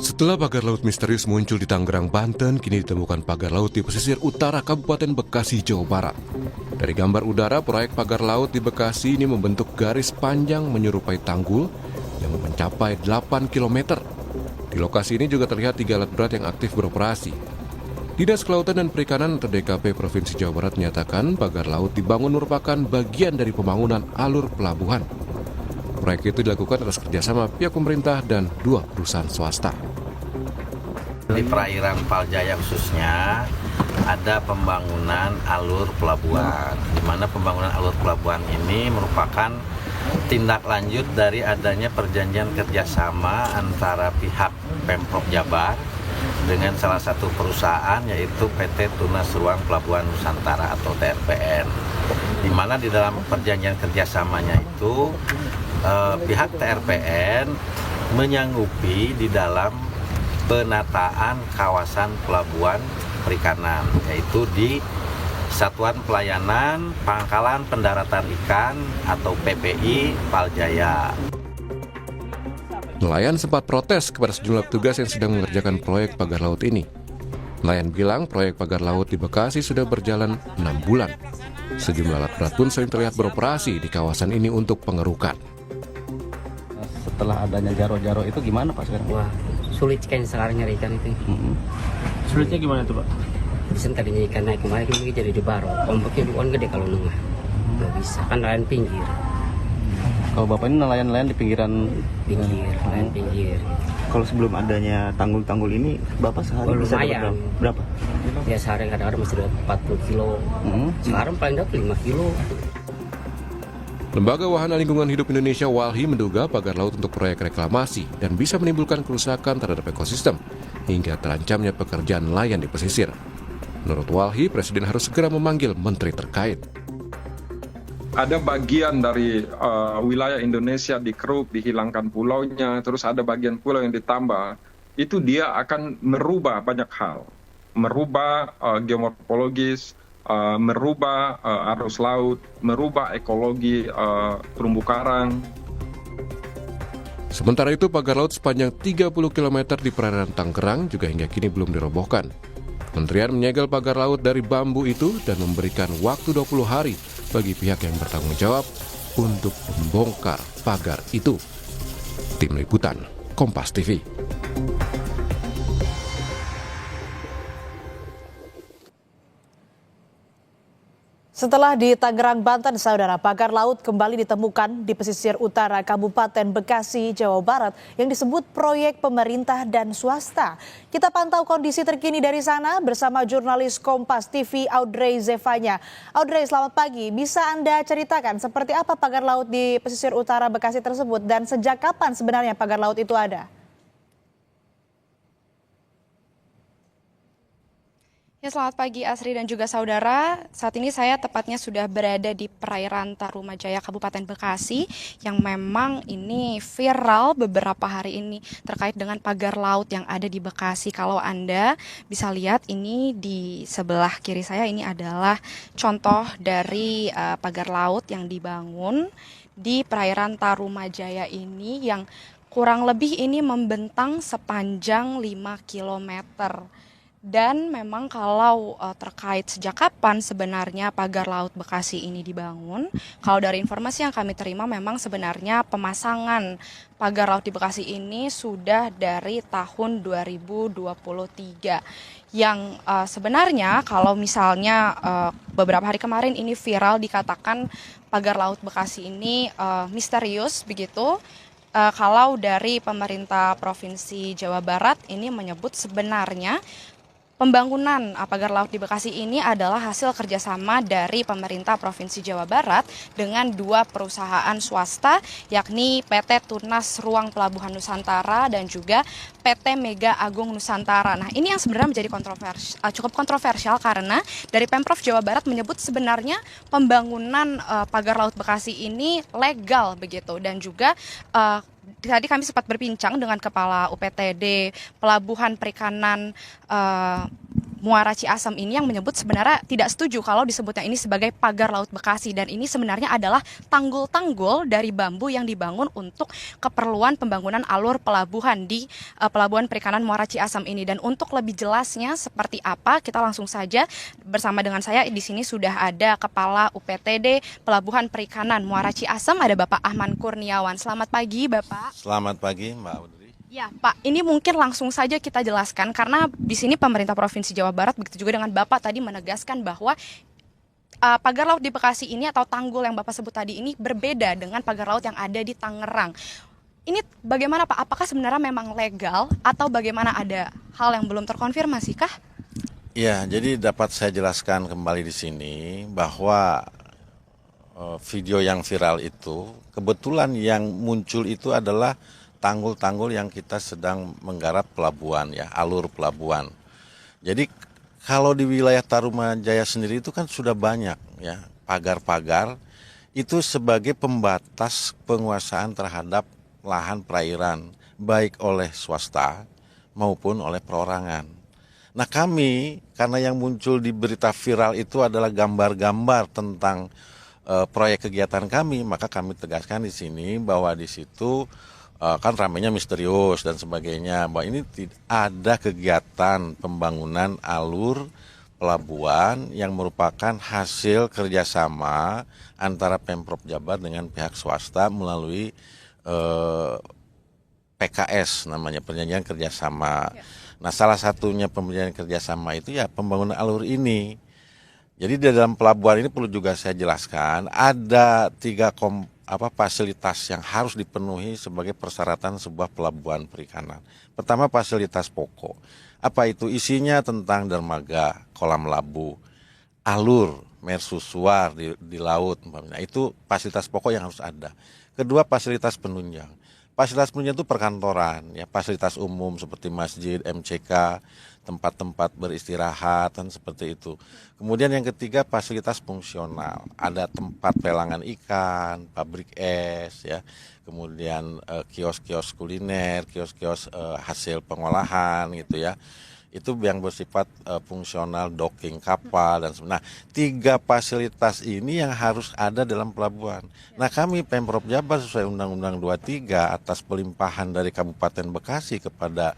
Setelah pagar laut misterius muncul di Tangerang, Banten, kini ditemukan pagar laut di pesisir utara Kabupaten Bekasi, Jawa Barat. Dari gambar udara, proyek pagar laut di Bekasi ini membentuk garis panjang menyerupai tanggul yang mencapai 8 km. Di lokasi ini juga terlihat 3 alat berat yang aktif beroperasi. Dinas Kelautan dan Perikanan atau DKP Provinsi Jawa Barat menyatakan pagar laut dibangun merupakan bagian dari pembangunan alur pelabuhan. Proyek itu dilakukan atas kerjasama pihak pemerintah dan 2 perusahaan swasta. Di perairan Paljaya khususnya ada pembangunan alur pelabuhan, di mana pembangunan alur pelabuhan ini merupakan tindak lanjut dari adanya perjanjian kerjasama antara pihak Pemprov Jabar dengan salah satu perusahaan yaitu PT Tunas Ruang Pelabuhan Nusantara atau TRPN, di mana di dalam perjanjian kerjasamanya itu pihak TRPN menyanggupi di dalam penataan kawasan pelabuhan perikanan, yaitu di Satuan Pelayanan Pangkalan Pendaratan Ikan atau PPI Paljaya. Nelayan sempat protes kepada sejumlah petugas yang sedang mengerjakan proyek pagar laut ini. Nelayan bilang proyek pagar laut di Bekasi sudah berjalan 6 bulan. Sejumlah alat berat pun sering terlihat beroperasi di kawasan ini untuk pengerukan. Setelah adanya jaro-jaro itu gimana Pak sekarang? Wah, sulit kan sekarang nyari ikan itu. Sulitnya gimana tuh Pak? Bisa tadinya ikan naik kemarin ini jadi di baro. Ombaknya bukan gede kalau nengah. Nggak bisa, kan nelayan pinggir. Kalau Bapak ini nelayan-nelayan di pinggiran? Nelayan pinggir. Kalau sebelum adanya tanggul-tanggul ini, Bapak sehari bisa dapat berapa? Ya sehari kadang-kadang masih dapat 40 kilo. Sekarang paling dapat 5 kilo. Lembaga Wahana Lingkungan Hidup Indonesia WALHI menduga pagar laut untuk proyek reklamasi dan bisa menimbulkan kerusakan terhadap ekosistem hingga terancamnya pekerjaan nelayan di pesisir. Menurut WALHI, Presiden harus segera memanggil menteri terkait. Ada bagian dari wilayah Indonesia dikeruk, dihilangkan pulaunya, terus ada bagian pulau yang ditambah, itu dia akan merubah banyak hal. Merubah geomorfologis, merubah arus laut, merubah ekologi terumbu karang. Sementara itu, pagar laut sepanjang 30 km di perairan Tangerang juga hingga kini belum dirobohkan. Kementerian menyegel pagar laut dari bambu itu dan memberikan waktu 20 hari bagi pihak yang bertanggung jawab untuk membongkar pagar itu. Tim Liputan, Kompas TV. Setelah di Tangerang, Banten, saudara, pagar laut kembali ditemukan di pesisir utara Kabupaten Bekasi, Jawa Barat yang disebut proyek pemerintah dan swasta. Kita pantau kondisi terkini dari sana bersama jurnalis Kompas TV Audrey Zevanya. Audrey, selamat pagi. Bisa Anda ceritakan seperti apa pagar laut di pesisir utara Bekasi tersebut dan sejak kapan sebenarnya pagar laut itu ada? Ya, selamat pagi Asri dan juga saudara. Saat ini saya tepatnya sudah berada di perairan Tarumajaya Kabupaten Bekasi yang memang ini viral beberapa hari ini terkait dengan pagar laut yang ada di Bekasi. Kalau Anda bisa lihat ini di sebelah kiri saya ini adalah contoh dari pagar laut yang dibangun di perairan Tarumajaya ini yang kurang lebih ini membentang sepanjang 5 kilometer. Dan memang kalau terkait sejak kapan sebenarnya pagar laut Bekasi ini dibangun, kalau dari informasi yang kami terima memang sebenarnya pemasangan pagar laut di Bekasi ini sudah dari tahun 2023. Yang sebenarnya kalau misalnya beberapa hari kemarin ini viral dikatakan pagar laut Bekasi ini misterius begitu. Kalau dari pemerintah Provinsi Jawa Barat ini menyebut sebenarnya pembangunan pagar laut di Bekasi ini adalah hasil kerjasama dari pemerintah Provinsi Jawa Barat dengan 2 perusahaan swasta, yakni PT Tunas Ruang Pelabuhan Nusantara dan juga PT Mega Agung Nusantara. Nah, ini yang sebenarnya menjadi cukup kontroversial karena dari Pemprov Jawa Barat menyebut sebenarnya pembangunan pagar laut Bekasi ini legal begitu, dan juga tadi kami sempat berbincang dengan Kepala UPTD Pelabuhan Perikanan Muara Ciasem ini yang menyebut sebenarnya tidak setuju kalau disebutnya ini sebagai pagar laut Bekasi, dan ini sebenarnya adalah tanggul-tanggul dari bambu yang dibangun untuk keperluan pembangunan alur pelabuhan di Pelabuhan Perikanan Muara Ciasem ini. Dan untuk lebih jelasnya seperti apa, kita langsung saja bersama dengan saya di sini sudah ada Kepala UPTD Pelabuhan Perikanan Muara Ciasem, ada Bapak Ahmad Kurniawan. Selamat pagi, Bapak. Selamat pagi, Mbak Audrey. Ya, Pak, ini mungkin langsung saja kita jelaskan karena di sini pemerintah Provinsi Jawa Barat begitu juga dengan Bapak tadi menegaskan bahwa pagar laut di Bekasi ini atau tanggul yang Bapak sebut tadi ini berbeda dengan pagar laut yang ada di Tangerang. Ini bagaimana, Pak? Apakah sebenarnya memang legal atau bagaimana, ada hal yang belum terkonfirmasi kah? Ya, jadi dapat saya jelaskan kembali di sini bahwa video yang viral itu kebetulan yang muncul itu adalah tanggul-tanggul yang kita sedang menggarap pelabuhan, ya, alur pelabuhan. Jadi kalau di wilayah Tarumajaya sendiri itu kan sudah banyak, ya, pagar-pagar itu sebagai pembatas penguasaan terhadap lahan perairan baik oleh swasta maupun oleh perorangan. Nah, kami karena yang muncul di berita viral itu adalah gambar-gambar tentang proyek kegiatan kami, maka kami tegaskan di sini bahwa di situ kan ramainya misterius dan sebagainya, bahwa ini ada kegiatan pembangunan alur pelabuhan yang merupakan hasil kerjasama antara Pemprov Jabar dengan pihak swasta melalui PKS, namanya perjanjian kerjasama. Nah, salah satunya perjanjian kerjasama itu ya pembangunan alur ini. Jadi di dalam pelabuhan ini perlu juga saya jelaskan ada 3 fasilitas yang harus dipenuhi sebagai persyaratan sebuah pelabuhan perikanan. Pertama, fasilitas pokok. Apa itu? Isinya tentang dermaga, kolam labu, alur, mercusuar di laut. Nah, itu fasilitas pokok yang harus ada. Kedua, fasilitas penunjang. Fasilitas penunjang itu perkantoran, ya, fasilitas umum seperti masjid, MCK, tempat-tempat beristirahat dan seperti itu. Kemudian yang ketiga, fasilitas fungsional. Ada tempat pelangan ikan, pabrik es, ya. Kemudian kios-kios kuliner, kios-kios hasil pengolahan gitu, ya. Itu yang bersifat fungsional, docking kapal dan sebagainya. Nah, 3 fasilitas ini yang harus ada dalam pelabuhan. Nah, kami Pemprov Jabar sesuai Undang-Undang 23 atas pelimpahan dari Kabupaten Bekasi kepada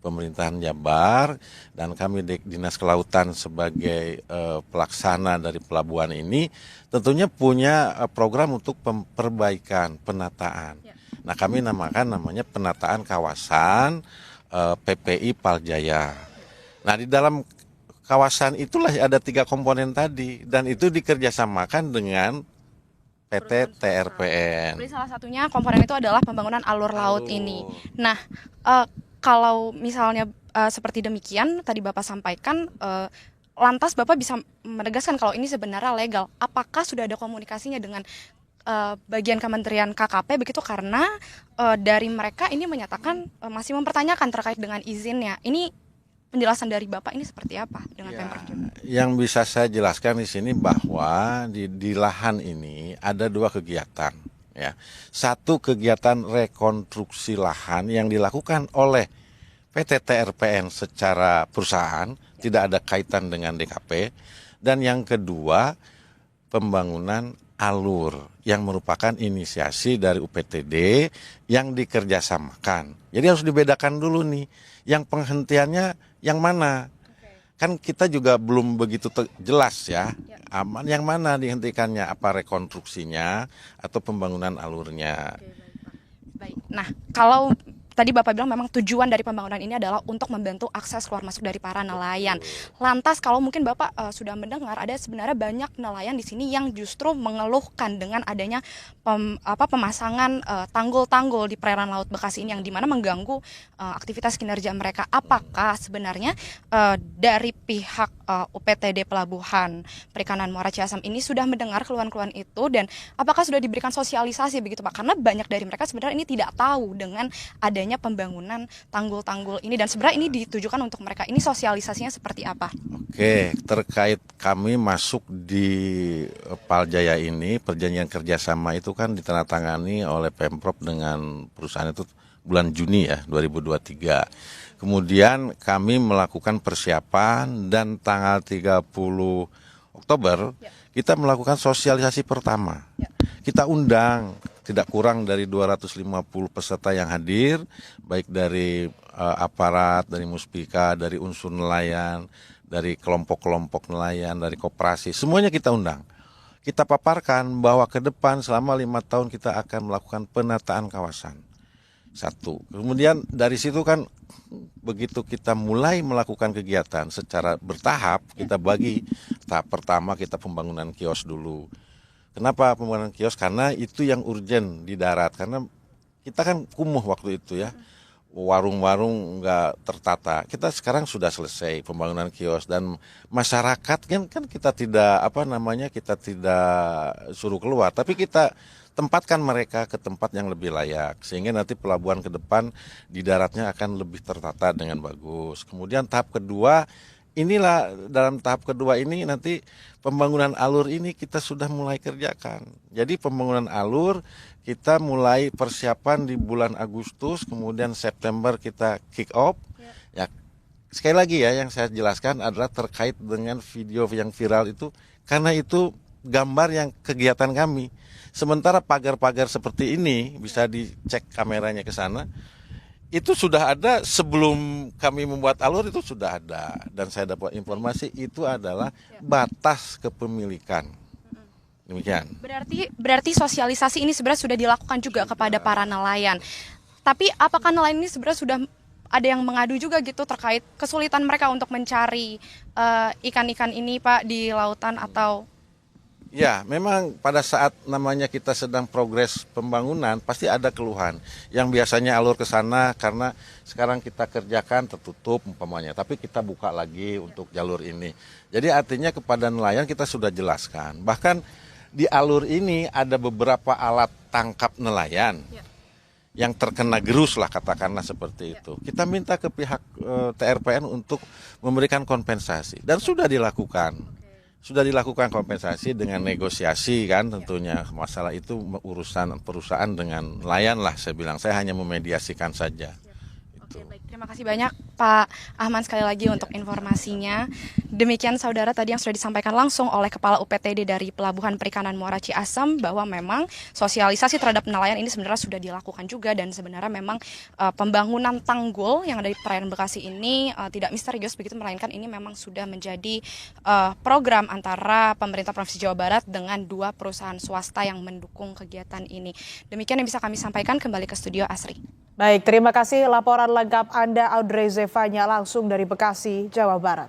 pemerintahan Jabar dan kami Dinas Kelautan sebagai pelaksana dari pelabuhan ini tentunya punya program untuk perbaikan, penataan. Nah, kami namanya penataan kawasan PPI Paljaya. Nah, di dalam kawasan itulah ada 3 komponen tadi dan itu dikerjasamakan dengan PT TRPN. Jadi salah satunya komponen itu adalah pembangunan alur laut ini. Nah, kalau misalnya seperti demikian tadi Bapak sampaikan, lantas Bapak bisa menegaskan kalau ini sebenarnya legal. Apakah sudah ada komunikasinya dengan bagian Kementerian KKP begitu, karena dari mereka ini menyatakan masih mempertanyakan terkait dengan izinnya. Ini penjelasan dari Bapak ini seperti apa dengan Pemprov Jabar? Yang bisa saya jelaskan di sini bahwa di lahan ini ada 2 kegiatan. Ya, 1 kegiatan rekonstruksi lahan yang dilakukan oleh PT TRPN secara perusahaan, tidak ada kaitan dengan DKP. Dan yang kedua, pembangunan alur yang merupakan inisiasi dari UPTD yang dikerjasamakan. Jadi harus dibedakan dulu nih, yang penghentiannya yang mana? Kan kita juga belum begitu jelas, ya. Aman yang mana dihentikannya, apa rekonstruksinya atau pembangunan alurnya. Baik. Nah, kalau tadi Bapak bilang memang tujuan dari pembangunan ini adalah untuk membantu akses keluar masuk dari para nelayan. Lantas kalau mungkin Bapak sudah mendengar ada sebenarnya banyak nelayan di sini yang justru mengeluhkan dengan adanya pemasangan tanggul-tanggul di perairan laut Bekasi ini yang dimana mengganggu aktivitas kinerja mereka. Apakah sebenarnya dari pihak UPTD Pelabuhan Perikanan Muara Ciasem ini sudah mendengar keluhan-keluhan itu, dan apakah sudah diberikan sosialisasi begitu, Pak? Karena banyak dari mereka sebenarnya ini tidak tahu dengan adanya pembangunan tanggul-tanggul ini, dan sebenarnya ini ditujukan untuk mereka. Ini sosialisasinya seperti apa? Oke, terkait kami masuk di Paljaya ini, perjanjian kerjasama itu kan ditandatangani oleh Pemprov dengan perusahaan itu bulan Juni ya 2023. Kemudian kami melakukan persiapan dan tanggal 30 Oktober kita melakukan sosialisasi pertama. Kita undang tidak kurang dari 250 peserta yang hadir, baik dari aparat, dari Muspika, dari unsur nelayan, dari kelompok-kelompok nelayan, dari koperasi, semuanya kita undang. Kita paparkan bahwa ke depan selama 5 tahun kita akan melakukan penataan kawasan. Satu. Kemudian dari situ kan begitu kita mulai melakukan kegiatan secara bertahap, kita bagi tahap pertama kita pembangunan kios dulu. Kenapa pembangunan kios? Karena itu yang urgen di darat. Karena kita kan kumuh waktu itu ya. Warung-warung nggak tertata. Kita sekarang sudah selesai pembangunan kios dan masyarakat kan kita tidak kita tidak suruh keluar, tapi kita tempatkan mereka ke tempat yang lebih layak sehingga nanti pelabuhan ke depan di daratnya akan lebih tertata dengan bagus. Kemudian tahap kedua dalam tahap kedua ini nanti pembangunan alur ini kita sudah mulai kerjakan. Jadi pembangunan alur kita mulai persiapan di bulan Agustus, kemudian September kita kick off. Ya, sekali lagi ya yang saya jelaskan adalah terkait dengan video yang viral itu karena itu gambar yang kegiatan kami. Sementara pagar-pagar seperti ini bisa dicek kameranya ke sana. Itu sudah ada sebelum kami membuat alur itu sudah ada dan saya dapat informasi itu adalah batas kepemilikan. Demikian. Berarti sosialisasi ini sebenarnya sudah dilakukan juga kepada para nelayan. Tapi apakah nelayan ini sebenarnya sudah ada yang mengadu juga gitu terkait kesulitan mereka untuk mencari ikan-ikan ini Pak di lautan atau? Ya, memang pada saat namanya kita sedang progres pembangunan pasti ada keluhan. Yang biasanya alur ke sana karena sekarang kita kerjakan tertutup umpamanya, tapi kita buka lagi untuk jalur ini. Jadi artinya kepada nelayan kita sudah jelaskan. Bahkan di alur ini ada beberapa alat tangkap nelayan yang terkena gerus lah katakanlah seperti itu. Kita minta ke pihak TRPN untuk memberikan kompensasi dan sudah dilakukan. Sudah dilakukan kompensasi dengan negosiasi kan tentunya masalah itu urusan perusahaan dengan nelayan lah saya bilang, saya hanya memediasikan saja. Oke, baik. Terima kasih banyak Pak Ahmad sekali lagi untuk informasinya. Demikian saudara tadi yang sudah disampaikan langsung oleh Kepala UPTD dari Pelabuhan Perikanan Muara Ciasem bahwa memang sosialisasi terhadap nelayan ini sebenarnya sudah dilakukan juga dan sebenarnya memang pembangunan tanggul yang ada di perairan Bekasi ini tidak misterius begitu, melainkan ini memang sudah menjadi program antara pemerintah Provinsi Jawa Barat dengan 2 perusahaan swasta yang mendukung kegiatan ini. Demikian yang bisa kami sampaikan, kembali ke studio Asri. Baik, terima kasih laporan lengkap Anda Audrey Zevanya langsung dari Bekasi, Jawa Barat.